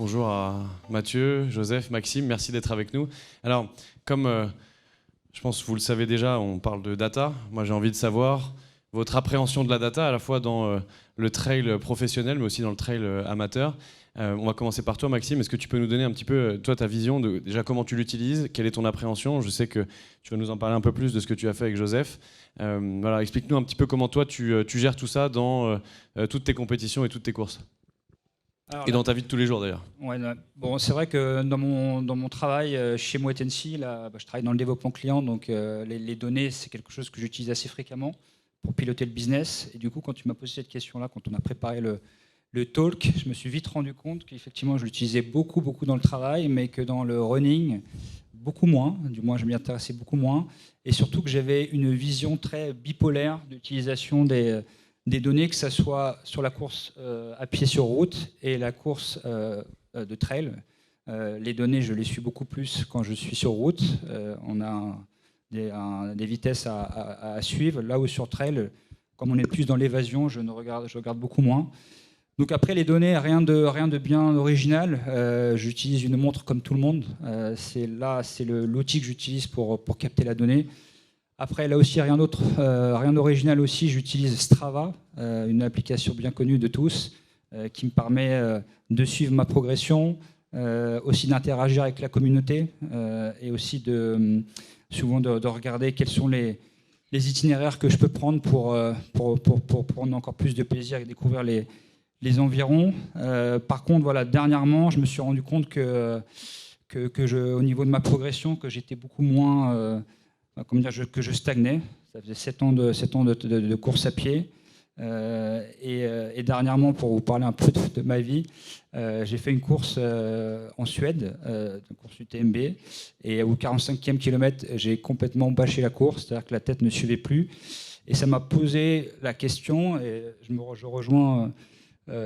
bonjour à Mathieu, Joseph, Maxime, merci d'être avec nous. Alors, comme je pense que vous le savez déjà, on parle de data. Moi, j'ai envie de savoir votre appréhension de la data, à la fois dans le trail professionnel, mais aussi dans le trail amateur. On va commencer par toi, Maxime. Est-ce que tu peux nous donner un petit peu, toi, ta vision de déjà comment tu l'utilises, quelle est ton appréhension? Je sais que tu vas nous en parler un peu plus de ce que tu as fait avec Joseph. Voilà, explique-nous un petit peu comment toi, tu gères tout ça dans toutes tes compétitions et toutes tes courses. Alors, et dans ta vie de tous les jours d'ailleurs. Ouais, bon, c'est vrai que dans mon travail chez Moët & Cie, je travaille dans le développement client, donc les données, c'est quelque chose que j'utilise assez fréquemment pour piloter le business. Et du coup, quand tu m'as posé cette question-là, quand on a préparé le talk, je me suis vite rendu compte qu'effectivement, je l'utilisais beaucoup dans le travail, mais que dans le running, beaucoup moins. Du moins, je m'y intéressais beaucoup moins. Et surtout que j'avais une vision très bipolaire d'utilisation des données, que ce soit sur la course à pied sur route et la course de trail. Les données, je les suis beaucoup plus quand je suis sur route. On a des vitesses à suivre. Là où sur trail, comme on est plus dans l'évasion, je regarde beaucoup moins. Donc après, les données, rien de bien original. J'utilise une montre comme tout le monde. C'est l'outil que j'utilise pour capter la donnée. Après, là aussi, rien d'original aussi. J'utilise Strava, une application bien connue de tous, qui me permet de suivre ma progression, aussi d'interagir avec la communauté et aussi souvent de regarder quels sont les itinéraires que je peux prendre pour prendre encore plus de plaisir et découvrir les environs. Par contre, voilà, dernièrement, je me suis rendu compte que au niveau de ma progression, que j'étais beaucoup moins... que je stagnais. Ça faisait 7 ans de course à pied. Et dernièrement, pour vous parler un peu de ma vie, j'ai fait une course en Suède, une course UTMB, et au 45e kilomètre, j'ai complètement bâché la course, c'est-à-dire que la tête ne suivait plus. Et ça m'a posé la question, et je rejoins,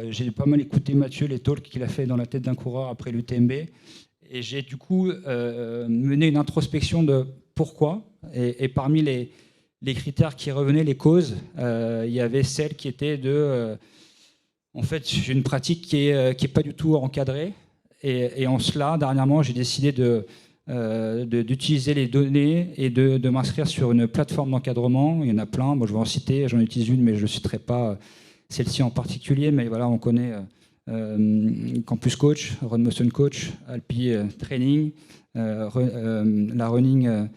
j'ai pas mal écouté Mathieu, les talks qu'il a fait dans la tête d'un coureur après l'UTMB, et j'ai du coup mené une introspection de pourquoi. Et parmi les critères qui revenaient, les causes, il y avait celle qui était en fait, j'ai une pratique qui est pas du tout encadrée. Et en cela, dernièrement, j'ai décidé d'utiliser les données et de m'inscrire sur une plateforme d'encadrement. Il y en a plein. Moi, je vais en citer. J'en utilise une, mais je ne citerai pas celle-ci en particulier. Mais voilà, on connaît Campus Coach, Run Motion Coach, Alpi Training, la Running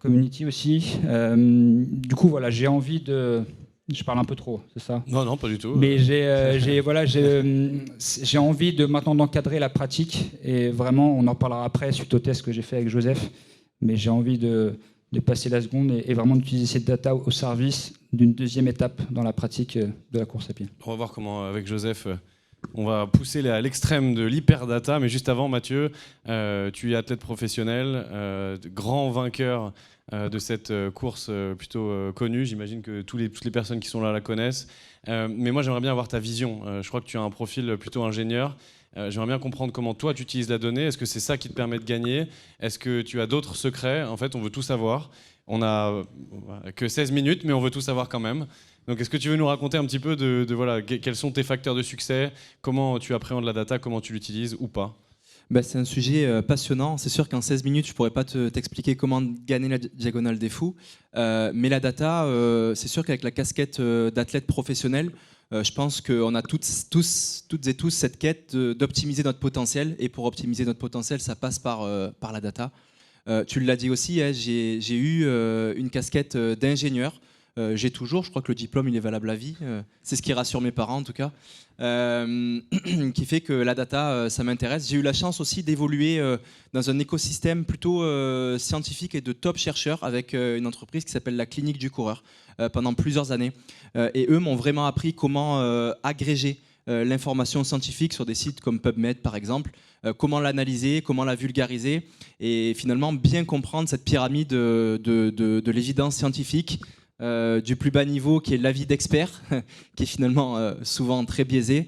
Community aussi. Du coup, voilà, j'ai envie de... Je parle un peu trop, c'est ça? Non, pas du tout. Mais j'ai envie maintenant d'encadrer la pratique. Et vraiment, on en parlera après suite au test que j'ai fait avec Joseph. Mais j'ai envie de passer la seconde et vraiment d'utiliser cette data au service d'une deuxième étape dans la pratique de la course à pied. On va voir comment, avec Joseph, on va pousser à l'extrême de l'hyperdata. Mais juste avant, Mathieu, tu es athlète professionnel, grand vainqueur de cette course plutôt connue. J'imagine que toutes les personnes qui sont là la connaissent. Mais moi, j'aimerais bien avoir ta vision. Je crois que tu as un profil plutôt ingénieur. J'aimerais bien comprendre comment toi, tu utilises la donnée. Est-ce que c'est ça qui te permet de gagner? Est-ce que tu as d'autres secrets? En fait, on veut tout savoir. On n'a que 16 minutes, mais on veut tout savoir quand même. Donc, est-ce que tu veux nous raconter un petit peu voilà, quels sont tes facteurs de succès? Comment tu appréhendes la data? Comment tu l'utilises ou pas? C'est un sujet passionnant. C'est sûr qu'en 16 minutes, je ne pourrais pas t'expliquer comment gagner la diagonale des fous. Mais la data, c'est sûr qu'avec la casquette d'athlète professionnel, je pense qu'on a toutes et tous cette quête d'optimiser notre potentiel. Et pour optimiser notre potentiel, ça passe par la data. Tu l'as dit aussi, hein, j'ai eu une casquette d'ingénieur. J'ai toujours, je crois que le diplôme il est valable à vie, c'est ce qui rassure mes parents en tout cas, qui fait que la data ça m'intéresse. J'ai eu la chance aussi d'évoluer dans un écosystème plutôt scientifique et de top chercheurs avec une entreprise qui s'appelle la Clinique du Coureur pendant plusieurs années. Et eux m'ont vraiment appris comment agréger l'information scientifique sur des sites comme PubMed par exemple, comment l'analyser, comment la vulgariser et finalement bien comprendre cette pyramide de l'évidence scientifique. Du plus bas niveau qui est l'avis d'expert, qui est finalement souvent très biaisé,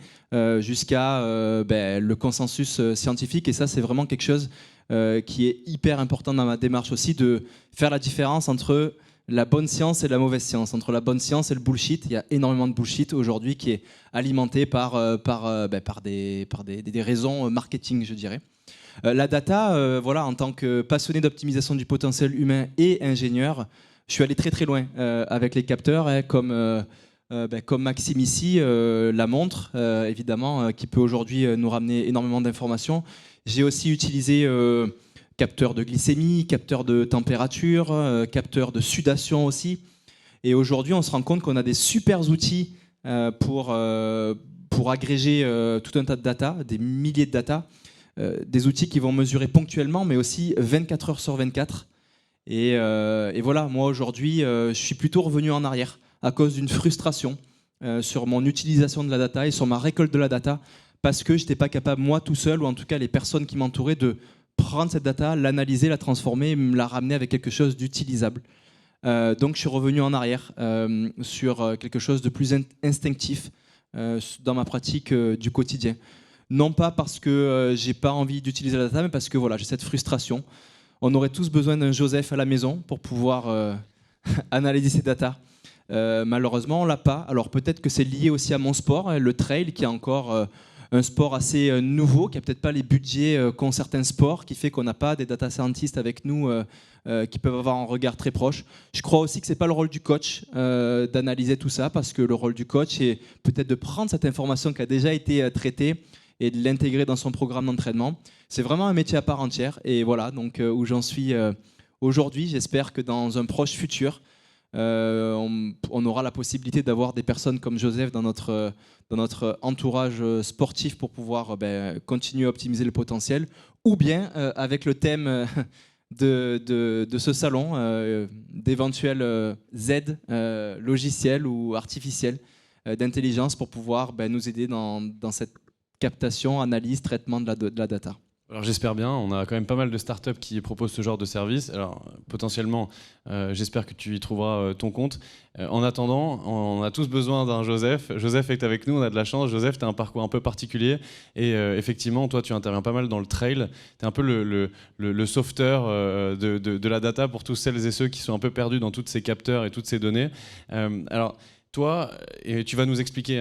jusqu'à le consensus scientifique. Et ça, c'est vraiment quelque chose qui est hyper important dans ma démarche aussi, de faire la différence entre la bonne science et la mauvaise science, entre la bonne science et le bullshit. Il y a énormément de bullshit aujourd'hui qui est alimenté par des raisons marketing, je dirais. La data, voilà, en tant que passionné d'optimisation du potentiel humain et ingénieur, je suis allé très très loin avec les capteurs, comme Maxime ici la montre, évidemment, qui peut aujourd'hui nous ramener énormément d'informations. J'ai aussi utilisé capteur de glycémie, capteur de température, capteur de sudation aussi. Et aujourd'hui, on se rend compte qu'on a des super outils pour agréger tout un tas de data, des milliers de data, des outils qui vont mesurer ponctuellement, mais aussi 24 heures sur 24. Et voilà, moi aujourd'hui, je suis plutôt revenu en arrière à cause d'une frustration sur mon utilisation de la data et sur ma récolte de la data, parce que je n'étais pas capable, moi tout seul, ou en tout cas les personnes qui m'entouraient, de prendre cette data, l'analyser, la transformer et me la ramener avec quelque chose d'utilisable. Donc je suis revenu en arrière sur quelque chose de plus instinctif dans ma pratique du quotidien. Non pas parce que j'ai pas envie d'utiliser la data, mais parce que voilà, j'ai cette frustration. On aurait tous besoin d'un Joseph à la maison pour pouvoir analyser ces datas. Malheureusement, on l'a pas. Alors peut-être que c'est lié aussi à mon sport, le trail, qui est encore un sport assez nouveau, qui n'a peut-être pas les budgets qu'ont certains sports, qui fait qu'on n'a pas des data scientists avec nous qui peuvent avoir un regard très proche. Je crois aussi que ce n'est pas le rôle du coach d'analyser tout ça, parce que le rôle du coach est peut-être de prendre cette information qui a déjà été traitée et de l'intégrer dans son programme d'entraînement. C'est vraiment un métier à part entière. Et voilà, donc où j'en suis aujourd'hui, j'espère que dans un proche futur, on aura la possibilité d'avoir des personnes comme Joseph dans notre entourage sportif pour pouvoir continuer à optimiser le potentiel, ou bien avec le thème de ce salon, d'éventuels aides logicielles ou artificielles d'intelligence pour pouvoir nous aider dans cette captation, analyse, traitement de la data. Alors j'espère bien, on a quand même pas mal de startups qui proposent ce genre de service. Alors potentiellement, j'espère que tu y trouveras ton compte. En attendant, on a tous besoin d'un Joseph. Joseph est avec nous, on a de la chance. Joseph, tu as un parcours un peu particulier. Et effectivement, toi, tu interviens pas mal dans le trail. Tu es un peu le sauveteur de la data pour tous celles et ceux qui sont un peu perdus dans tous ces capteurs et toutes ces données. Alors toi, et tu vas nous expliquer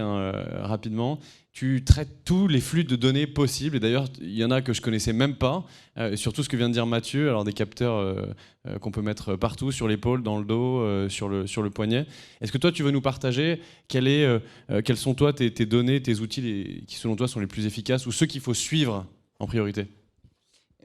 rapidement, tu traites tous les flux de données possibles. Et d'ailleurs, il y en a que je connaissais même pas. Surtout ce que vient de dire Mathieu, alors des capteurs qu'on peut mettre partout, sur l'épaule, dans le dos, sur le poignet. Est-ce que toi, tu veux nous partager quelles sont toi tes données, tes outils qui selon toi sont les plus efficaces ou ceux qu'il faut suivre en priorité ?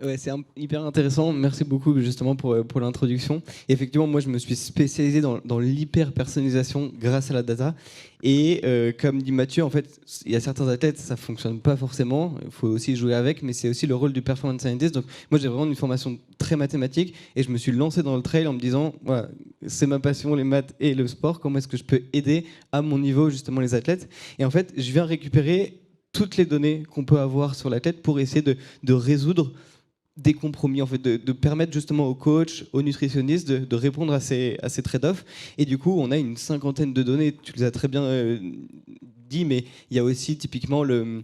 Ouais, c'est hyper intéressant. Merci beaucoup justement pour l'introduction. Effectivement, moi, je me suis spécialisé dans l'hyper-personnalisation grâce à la data. Et comme dit Mathieu, en fait, il y a certains athlètes, ça ne fonctionne pas forcément. Il faut aussi jouer avec, mais c'est aussi le rôle du performance scientist. Donc, moi, j'ai vraiment une formation très mathématique et je me suis lancé dans le trail en me disant, voilà, c'est ma passion, les maths et le sport. Comment est-ce que je peux aider à mon niveau justement les athlètes ? Et en fait, je viens récupérer toutes les données qu'on peut avoir sur l'athlète pour essayer de résoudre des compromis, en fait, de permettre justement aux coachs, aux nutritionnistes de répondre à ces trade-offs. Et du coup, on a une cinquantaine de données, tu les as très bien dit, mais il y a aussi typiquement le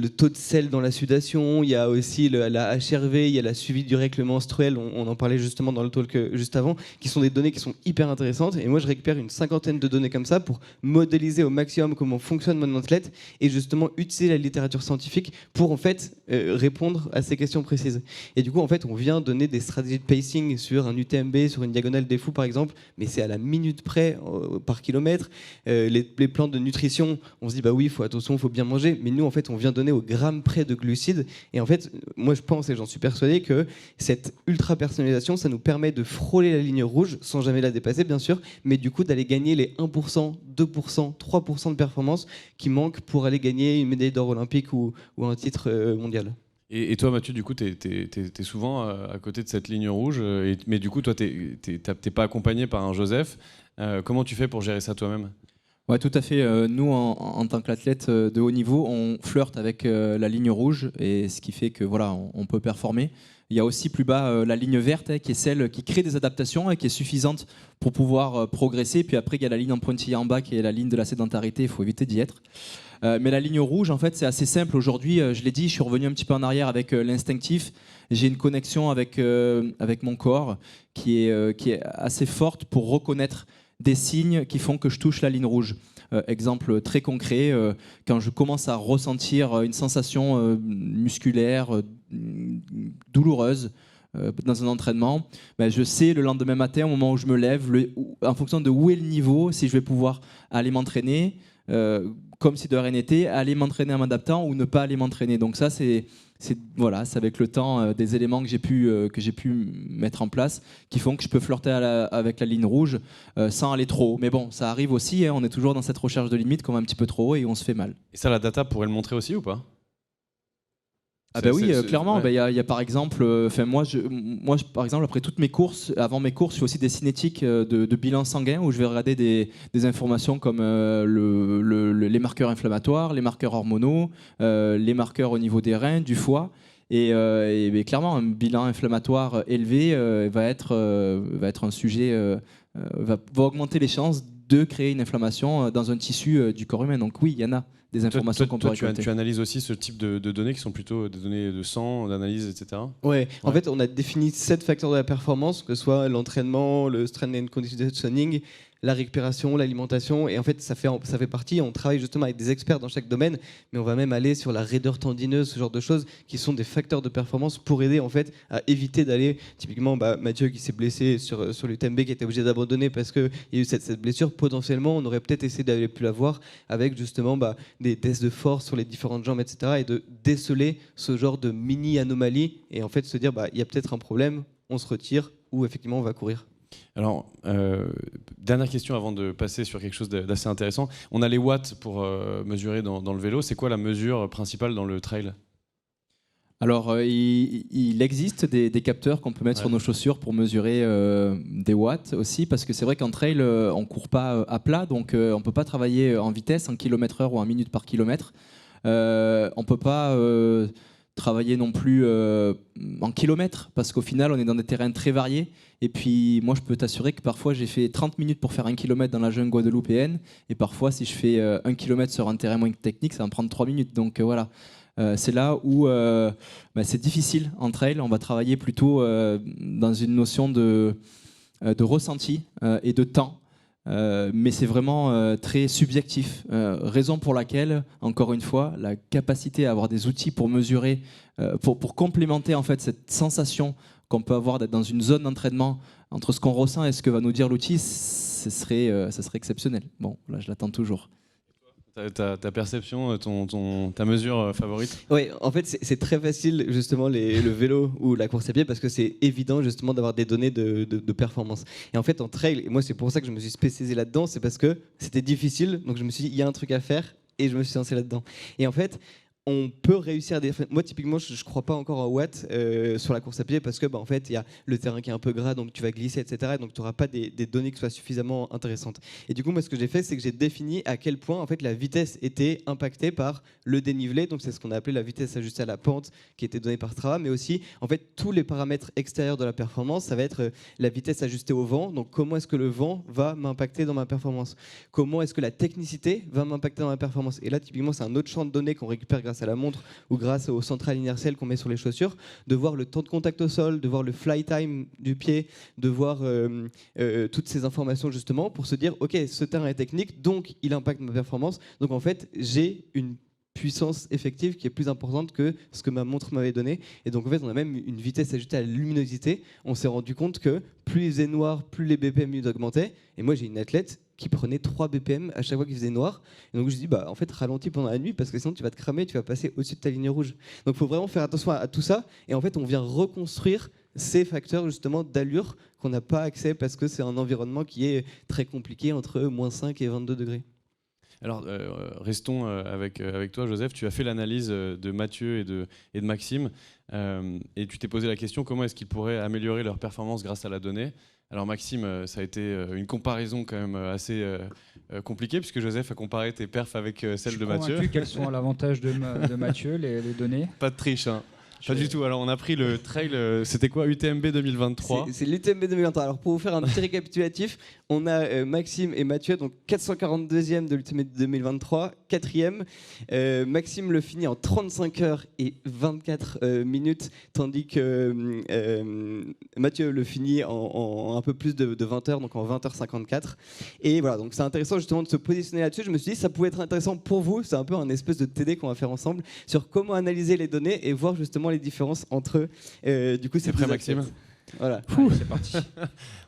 taux de sel dans la sudation, il y a aussi la HRV, il y a la suivi du règle menstruel, on en parlait justement dans le talk juste avant, qui sont des données qui sont hyper intéressantes. Et moi, je récupère une cinquantaine de données comme ça pour modéliser au maximum comment fonctionne mon athlète et justement utiliser la littérature scientifique pour en fait répondre à ces questions précises. Et du coup, en fait, on vient donner des stratégies de pacing sur un UTMB, sur une diagonale des fous par exemple, mais c'est à la minute près par kilomètre. Les plans de nutrition, on se dit bah oui, attention, il faut bien manger, mais nous en fait on vient donner au gramme près de glucides. Et en fait moi je pense et j'en suis persuadé que cette ultra personnalisation, ça nous permet de frôler la ligne rouge sans jamais la dépasser bien sûr, mais du coup d'aller gagner les 1%, 2%, 3% de performance qui manquent pour aller gagner une médaille d'or olympique ou un titre mondial. Et toi Mathieu, du coup t'es souvent à côté de cette ligne rouge, mais du coup toi t'es pas accompagné par un Joseph. Comment tu fais pour gérer ça toi-même ? Ouais, tout à fait. Nous, en tant qu'athlète de haut niveau, on flirte avec la ligne rouge, et ce qui fait que voilà, on peut performer. Il y a aussi plus bas la ligne verte, qui est celle qui crée des adaptations et qui est suffisante pour pouvoir progresser. Puis après, il y a la ligne en pointillé en bas qui est la ligne de la sédentarité. Il faut éviter d'y être. Mais la ligne rouge, en fait, c'est assez simple. Aujourd'hui, je l'ai dit, je suis revenu un petit peu en arrière avec l'instinctif. J'ai une connexion avec mon corps qui est assez forte pour reconnaître des signes qui font que je touche la ligne rouge. Exemple très concret, quand je commence à ressentir une sensation musculaire douloureuse dans un entraînement, ben, je sais le lendemain matin, au moment où je me lève, en fonction de où est le niveau, si je vais pouvoir aller m'entraîner, comme si de rien n'était, aller m'entraîner en m'adaptant ou ne pas aller m'entraîner. Donc ça, c'est avec le temps des éléments que j'ai pu mettre en place qui font que je peux flirter avec la ligne rouge sans aller trop haut. Mais bon, ça arrive aussi, hein, on est toujours dans cette recherche de limite qu'on va un petit peu trop haut et on se fait mal. Et ça, la data pourrait le montrer aussi ou pas? Ah bah oui, clairement. Il y a par exemple, moi, par exemple, après toutes mes courses, avant mes courses, je fais aussi des cinétiques de bilan sanguin où je vais regarder des informations comme les marqueurs inflammatoires, les marqueurs hormonaux, les marqueurs au niveau des reins, du foie. Et clairement, un bilan inflammatoire élevé va être un sujet, va augmenter les chances de créer une inflammation dans un tissu du corps humain. Donc oui, il y en a des informations qu'on peut récolter. Tu analyses aussi ce type de données qui sont plutôt des données de sang, d'analyse, etc. Ouais. En fait, on a défini 7 facteurs de la performance, que ce soit l'entraînement, le strength and conditioning, la récupération, l'alimentation, et en fait ça fait partie, on travaille justement avec des experts dans chaque domaine, mais on va même aller sur la raideur tendineuse, ce genre de choses qui sont des facteurs de performance pour aider en fait à éviter d'aller, typiquement Mathieu qui s'est blessé sur l'UTMB, qui était obligé d'abandonner parce qu'il y a eu cette blessure, potentiellement on aurait peut-être essayé d'aller plus la voir avec justement des tests de force sur les différentes jambes, etc., et de déceler ce genre de mini anomalie et en fait se dire il y a peut-être un problème, on se retire ou effectivement on va courir. Alors, dernière question avant de passer sur quelque chose d'assez intéressant. On a les watts pour mesurer dans le vélo. C'est quoi la mesure principale dans le trail? Alors, il existe des capteurs qu'on peut mettre sur nos chaussures pour mesurer des watts aussi, parce que c'est vrai qu'en trail, on ne court pas à plat, donc on ne peut pas travailler en vitesse, en km/h ou en minutes par kilomètre. On ne peut pas travailler non plus en kilomètres, parce qu'au final, on est dans des terrains très variés. Et puis, moi, je peux t'assurer que parfois, j'ai fait 30 minutes pour faire 1 kilomètre dans la jungle guadeloupéenne. Et parfois, si je fais 1 kilomètre sur un terrain moins technique, ça va me prendre 3 minutes. Donc voilà, c'est là où c'est difficile en trail. On va travailler plutôt dans une notion de ressenti et de temps. Mais c'est vraiment très subjectif. Raison pour laquelle, encore une fois, la capacité à avoir des outils pour mesurer, pour complémenter en fait cette sensation qu'on peut avoir d'être dans une zone d'entraînement entre ce qu'on ressent et ce que va nous dire l'outil, ça serait exceptionnel. Bon, là, je l'attends toujours. Ta perception, ta mesure favorite? Oui, en fait, c'est très facile, justement, le vélo ou la course à pied, parce que c'est évident, justement, d'avoir des données de performance. Et en fait, en trail, et moi, c'est pour ça que je me suis spécialisé là-dedans, c'est parce que c'était difficile, donc je me suis dit, il y a un truc à faire, et je me suis lancé là-dedans. Et en fait, on peut réussir à moi typiquement je crois pas encore en watts sur la course à pied parce que en fait il y a le terrain qui est un peu gras, donc tu vas glisser, etc., donc tu n'auras pas des données qui soient suffisamment intéressantes. Et du coup moi ce que j'ai fait, c'est que j'ai défini à quel point en fait la vitesse était impactée par le dénivelé, donc c'est ce qu'on a appelé la vitesse ajustée à la pente qui était donnée par Strava, mais aussi en fait tous les paramètres extérieurs de la performance. Ça va être la vitesse ajustée au vent, donc comment est-ce que le vent va m'impacter dans ma performance, comment est-ce que la technicité va m'impacter dans ma performance. Et là typiquement c'est un autre champ de données qu'on récupère grâce à la montre ou grâce aux centrales inertielles qu'on met sur les chaussures, de voir le temps de contact au sol, de voir le fly time du pied, de voir toutes ces informations justement pour se dire ok, ce terrain est technique, donc il impacte ma performance, donc en fait j'ai une puissance effective qui est plus importante que ce que ma montre m'avait donné. Et donc en fait on a même une vitesse ajoutée à la luminosité. On s'est rendu compte que plus il faisait noir, plus les BPM augmentaient. Et moi j'ai une athlète qui prenait 3 BPM à chaque fois qu'il faisait noir. Et donc je dis en fait ralentis pendant la nuit parce que sinon tu vas te cramer, tu vas passer au-dessus de ta ligne rouge. Donc il faut vraiment faire attention à tout ça. Et en fait on vient reconstruire ces facteurs justement d'allure qu'on n'a pas accès parce que c'est un environnement qui est très compliqué entre -5 et 22 degrés. Alors, restons avec toi, Joseph. Tu as fait l'analyse de Mathieu et de Maxime, et tu t'es posé la question comment est-ce qu'ils pourraient améliorer leur performance grâce à la donnée. Alors Maxime, ça a été une comparaison quand même assez compliquée, puisque Joseph a comparé tes perfs avec celles de Mathieu. Je suis convaincu qu'elles sont à l'avantage de Mathieu, les données. Pas de triche, hein. Pas du tout. Alors on a pris le trail, c'était quoi, UTMB 2023 C'est l'UTMB 2023. Alors pour vous faire un petit récapitulatif, on a Maxime et Mathieu, donc 442e de l'UTMB 2023, 4e. Maxime le finit en 35 heures et 24 minutes, tandis que Mathieu le finit en un peu plus de 20 heures, donc en 20h54. Et voilà, donc c'est intéressant justement de se positionner là-dessus. Je me suis dit ça pouvait être intéressant pour vous. C'est un peu un espèce de TD qu'on va faire ensemble sur comment analyser les données et voir justement les différences entre eux. Du coup, c'est prêt, Maxime? Voilà. Allez, c'est parti.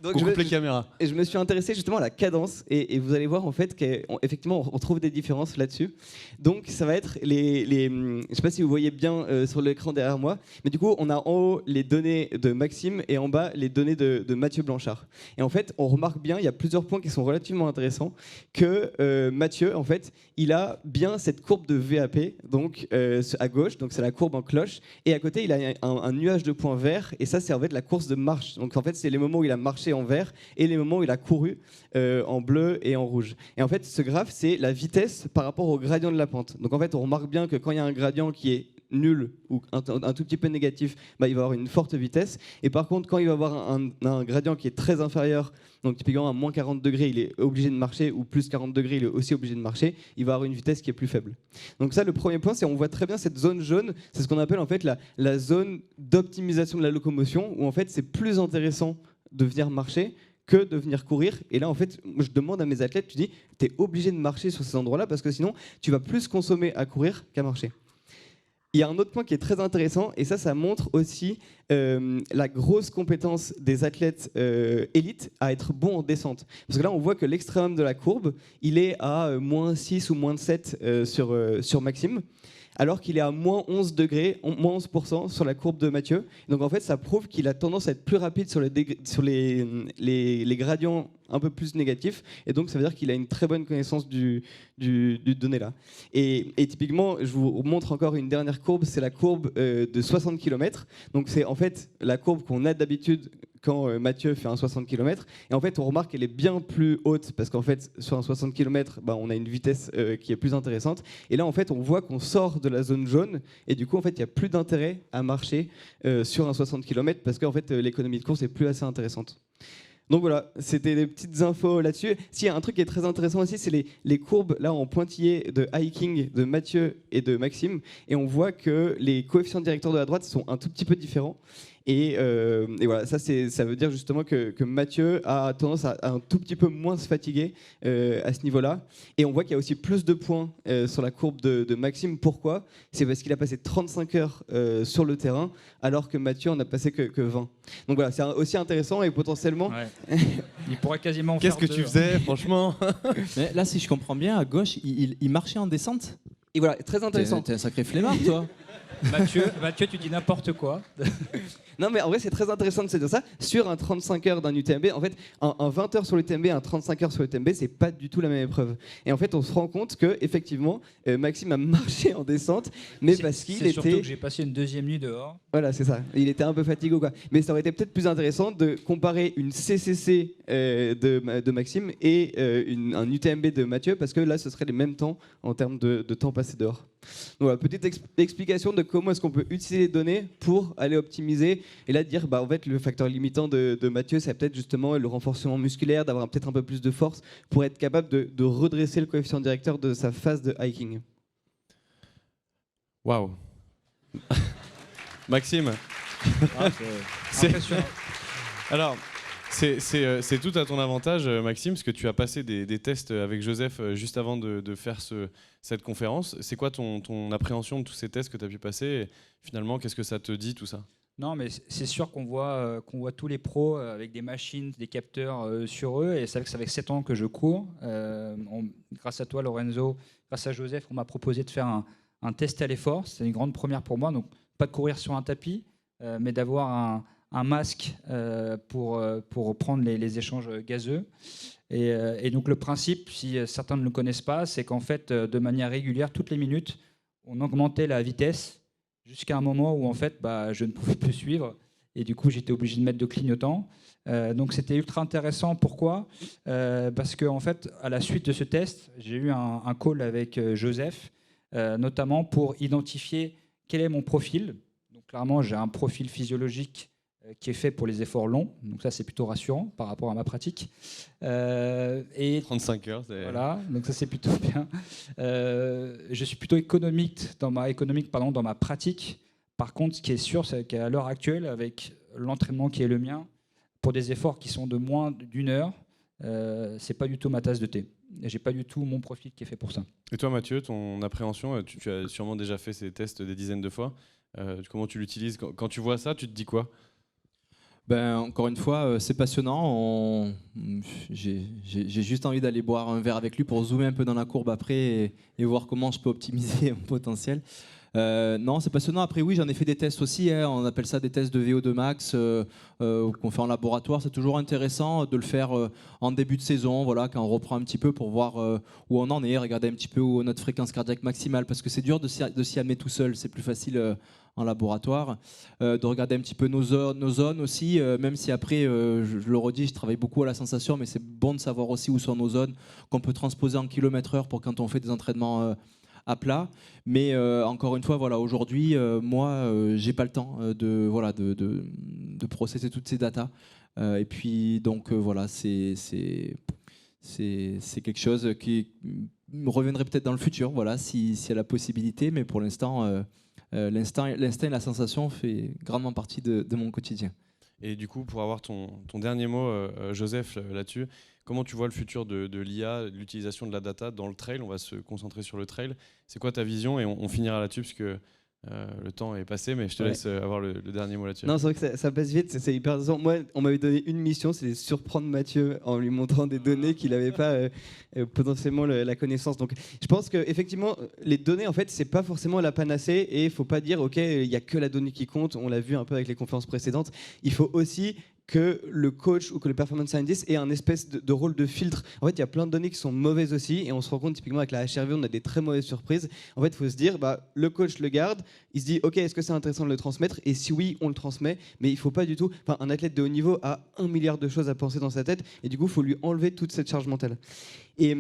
Donc, on coupe les caméras. Et je me suis intéressé justement à la cadence et vous allez voir en fait qu'effectivement on trouve des différences là-dessus. Donc ça va être je sais pas si vous voyez bien sur l'écran derrière moi, mais du coup on a en haut les données de Maxime et en bas les données de Mathieu Blanchard. Et en fait on remarque bien, il y a plusieurs points qui sont relativement intéressants, que Mathieu en fait il a bien cette courbe de VAP donc à gauche, donc c'est la courbe en cloche, et à côté il a un nuage de points verts, et ça c'est en fait la course de marche. Donc en fait c'est les moments où il a marché en vert et les moments où il a couru en bleu et en rouge. Et en fait ce graphe c'est la vitesse par rapport au gradient de la pente. Donc en fait on remarque bien que quand il y a un gradient qui est nul ou un tout petit peu négatif, il va avoir une forte vitesse. Et par contre quand il va avoir un gradient qui est très inférieur, donc typiquement à moins 40 degrés il est obligé de marcher, ou plus 40 degrés il est aussi obligé de marcher, il va avoir une vitesse qui est plus faible. Donc ça, le premier point, c'est on voit très bien cette zone jaune, c'est ce qu'on appelle en fait la zone d'optimisation de la locomotion, où en fait c'est plus intéressant de venir marcher que de venir courir. Et là en fait je demande à mes athlètes, tu dis tu es obligé de marcher sur ces endroits là parce que sinon tu vas plus consommer à courir qu'à marcher. Il y a un autre point qui est très intéressant, et ça montre aussi la grosse compétence des athlètes élites à être bons en descente. Parce que là, on voit que l'extrémum de la courbe, il est à moins 6 ou moins 7 sur Maxime, alors qu'il est à moins 11 degrés, moins 11% sur la courbe de Mathieu. Donc en fait, ça prouve qu'il a tendance à être plus rapide sur les gradients un peu plus négatifs, et donc ça veut dire qu'il a une très bonne connaissance du donné là. Et typiquement, je vous montre encore une dernière courbe, c'est la courbe de 60 km. Donc c'est en fait la courbe qu'on a d'habitude quand Mathieu fait un 60 km, et en fait on remarque qu'elle est bien plus haute parce qu'en fait sur un 60 km on a une vitesse qui est plus intéressante, et là en fait on voit qu'on sort de la zone jaune, et du coup en fait il n'y a plus d'intérêt à marcher sur un 60 km parce qu'en fait l'économie de course est plus assez intéressante. Donc voilà, c'était des petites infos là-dessus. Si, y a un truc qui est très intéressant aussi, c'est les courbes là en pointillé de hiking de Mathieu et de Maxime, et on voit que les coefficients directeurs de la droite sont un tout petit peu différents. Et voilà, ça veut dire justement que Mathieu a tendance à un tout petit peu moins se fatiguer à ce niveau-là. Et on voit qu'il y a aussi plus de points sur la courbe de Maxime. Pourquoi ? C'est parce qu'il a passé 35 heures sur le terrain, alors que Mathieu en a passé que 20. Donc voilà, c'est aussi intéressant, et potentiellement... Ouais. Il pourrait quasiment en Qu'est-ce faire que tu deux, faisais, franchement? Mais là, si je comprends bien, à gauche, il marchait en descente. Et voilà, très intéressant. T'es un sacré flemmard, toi. Mathieu, tu dis n'importe quoi. Non, mais en vrai, c'est très intéressant de se dire ça. Sur un 35 heures d'un UTMB, en fait, un 20 heures sur l'UTMB, un 35 heures sur l'UTMB, c'est pas du tout la même épreuve. Et en fait, on se rend compte que effectivement, Maxime a marché en descente, mais parce qu'il était... C'est surtout que j'ai passé une deuxième nuit dehors. Voilà, c'est ça. Il était un peu fatigué, quoi. Mais ça aurait été peut-être plus intéressant de comparer une CCC de Maxime et un UTMB de Mathieu, parce que là, ce serait les mêmes temps en termes de temps passé dehors. Donc, voilà, petite explication de comment est-ce qu'on peut utiliser les données pour aller optimiser, et là dire en fait le facteur limitant de Mathieu, c'est peut-être justement le renforcement musculaire, d'avoir peut-être un peu plus de force pour être capable de redresser le coefficient directeur de sa phase de hiking. Waouh. Maxime. C'est impressionnant. Alors, c'est tout à ton avantage, Maxime, parce que tu as passé des tests avec Joseph juste avant de faire cette conférence. C'est quoi ton appréhension de tous ces tests que tu as pu passer, et finalement, qu'est-ce que ça te dit, tout ça? Non, mais c'est sûr qu'on voit tous les pros avec des machines, des capteurs sur eux, et c'est vrai que ça fait 7 ans que je cours. Grâce à toi, Lorenzo, grâce à Joseph, on m'a proposé de faire un test à l'effort. C'est une grande première pour moi, donc pas de courir sur un tapis, mais d'avoir un masque pour prendre les échanges gazeux. Et donc le principe, si certains ne le connaissent pas, c'est qu'en fait, de manière régulière, toutes les minutes, on augmentait la vitesse jusqu'à un moment où en fait, je ne pouvais plus suivre. Et du coup, j'étais obligé de mettre de clignotant. Donc c'était ultra intéressant. Pourquoi ? Parce qu'en fait, à la suite de ce test, j'ai eu un call avec Joseph, notamment pour identifier quel est mon profil. Donc clairement, j'ai un profil physiologique qui est fait pour les efforts longs. Donc ça, c'est plutôt rassurant par rapport à ma pratique. Et 35 heures, c'est... Voilà, donc ça, c'est plutôt bien. Je suis plutôt économique dans ma pratique. Par contre, ce qui est sûr, c'est qu'à l'heure actuelle, avec l'entraînement qui est le mien, pour des efforts qui sont de moins d'1 heure, c'est pas du tout ma tasse de thé. Et j'ai pas du tout mon profil qui est fait pour ça. Et toi, Mathieu, ton appréhension, tu as sûrement déjà fait ces tests des dizaines de fois. Comment tu l'utilises quand tu vois ça, tu te dis quoi ? Encore une fois, c'est passionnant. J'ai juste envie d'aller boire un verre avec lui pour zoomer un peu dans la courbe après et voir comment je peux optimiser mon potentiel. Non, c'est passionnant. Après, oui, j'en ai fait des tests aussi. On appelle ça des tests de VO2 max qu'on fait en laboratoire. C'est toujours intéressant de le faire en début de saison, voilà, quand on reprend un petit peu pour voir où on en est, regarder un petit peu où notre fréquence cardiaque maximale, parce que c'est dur de s'y amener tout seul. C'est plus facile en laboratoire, de regarder un petit peu nos zones aussi, même si après, je le redis, je travaille beaucoup à la sensation, mais c'est bon de savoir aussi où sont nos zones, qu'on peut transposer en km/h pour quand on fait des entraînements à plat. Mais encore une fois, voilà, aujourd'hui, moi, j'ai pas le temps de processer toutes ces datas. Et puis, donc, voilà, c'est quelque chose qui me reviendrait peut-être dans le futur, voilà, s'il y a la possibilité. Mais pour l'instant, l'instinct et la sensation fait grandement partie de mon quotidien. Et du coup, pour avoir ton dernier mot, Joseph, là-dessus, comment tu vois le futur de l'IA, de l'utilisation de la data dans le trail ? On va se concentrer sur le trail. C'est quoi ta vision ? Et on finira là-dessus, parce que le temps est passé, mais je te laisse avoir le dernier mot là-dessus. Non, c'est vrai que ça passe vite, c'est hyper intéressant. Moi, on m'avait donné une mission, c'est de surprendre Mathieu en lui montrant des données qu'il n'avait pas potentiellement la connaissance. Donc, je pense qu'effectivement, les données, en fait, c'est pas forcément la panacée et il faut pas dire, OK, il n'y a que la donnée qui compte. On l'a vu un peu avec les conférences précédentes. Il faut aussi que le coach ou que le performance scientist ait un espèce de rôle de filtre. En fait, il y a plein de données qui sont mauvaises aussi, et on se rend compte typiquement avec la HRV, on a des très mauvaises surprises. En fait, il faut se dire, le coach le garde, il se dit, ok, est-ce que c'est intéressant de le transmettre ? Et si oui, on le transmet, mais il ne faut pas du tout... Enfin, un athlète de haut niveau a 1 milliard de choses à penser dans sa tête, et du coup, il faut lui enlever toute cette charge mentale. Et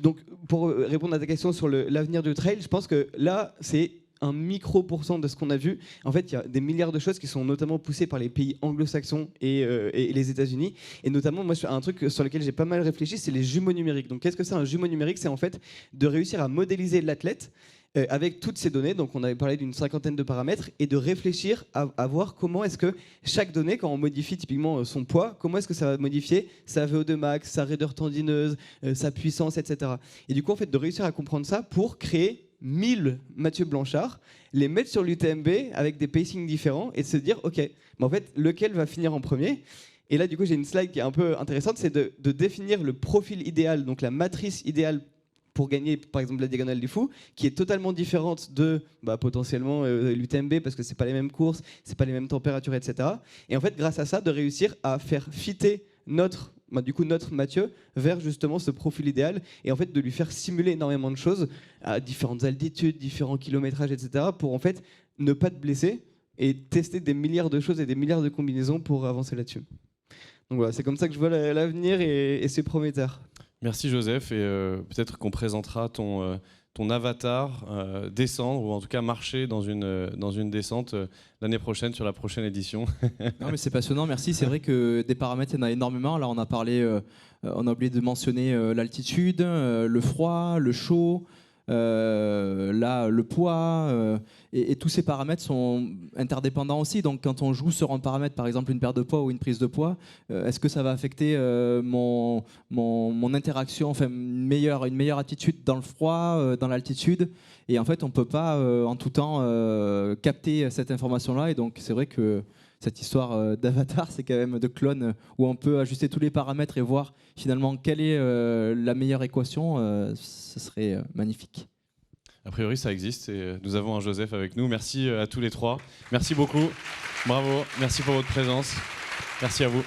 donc, pour répondre à ta question sur l'avenir du trail, je pense que là, c'est un micro% de ce qu'on a vu. En fait, il y a des milliards de choses qui sont notamment poussées par les pays anglo-saxons et les États-Unis. Et notamment, moi, un truc sur lequel j'ai pas mal réfléchi, c'est les jumeaux numériques. Donc, qu'est-ce que c'est un jumeau numérique ? C'est en fait de réussir à modéliser l'athlète avec toutes ces données. Donc, on avait parlé d'une 50aine de paramètres et de réfléchir à voir comment est-ce que chaque donnée, quand on modifie typiquement son poids, comment est-ce que ça va modifier sa VO2 max, sa raideur tendineuse, sa puissance, etc. Et du coup, en fait, de réussir à comprendre ça pour créer 1000 Mathieu Blanchard, les mettre sur l'UTMB avec des pacings différents et de se dire, ok, mais en fait, lequel va finir en premier ? Et là, du coup, j'ai une slide qui est un peu intéressante, c'est de définir le profil idéal, donc la matrice idéale pour gagner, par exemple, la Diagonale des Fous, qui est totalement différente de potentiellement l'UTMB, parce que c'est pas les mêmes courses, c'est pas les mêmes températures, etc. Et en fait, grâce à ça, de réussir à faire fitter notre Mathieu vers justement ce profil idéal et en fait de lui faire simuler énormément de choses à différentes altitudes, différents kilométrages, etc. pour en fait ne pas te blesser et tester des milliards de choses et des milliards de combinaisons pour avancer là-dessus. Donc voilà, c'est comme ça que je vois l'avenir et c'est prometteur. Merci Joseph, et peut-être qu'on présentera ton avatar descendre, ou en tout cas marcher dans une descente l'année prochaine, sur la prochaine édition. Non, mais c'est passionnant, merci. C'est vrai que des paramètres, il y en a énormément. Là, on a parlé, on a oublié de mentionner l'altitude, le froid, le chaud, là, le poids, et tous ces paramètres sont interdépendants aussi. Donc, quand on joue sur un paramètre, par exemple une perte de poids ou une prise de poids, est-ce que ça va affecter mon interaction, enfin une meilleure attitude dans le froid, dans l'altitude ? Et en fait, on ne peut pas en tout temps capter cette information-là. Et donc, c'est vrai que cette histoire d'avatar, c'est quand même de clone où on peut ajuster tous les paramètres et voir finalement quelle est la meilleure équation. Ce serait magnifique. A priori, ça existe, et nous avons un Joseph avec nous. Merci à tous les trois. Merci beaucoup. Bravo. Merci pour votre présence. Merci à vous.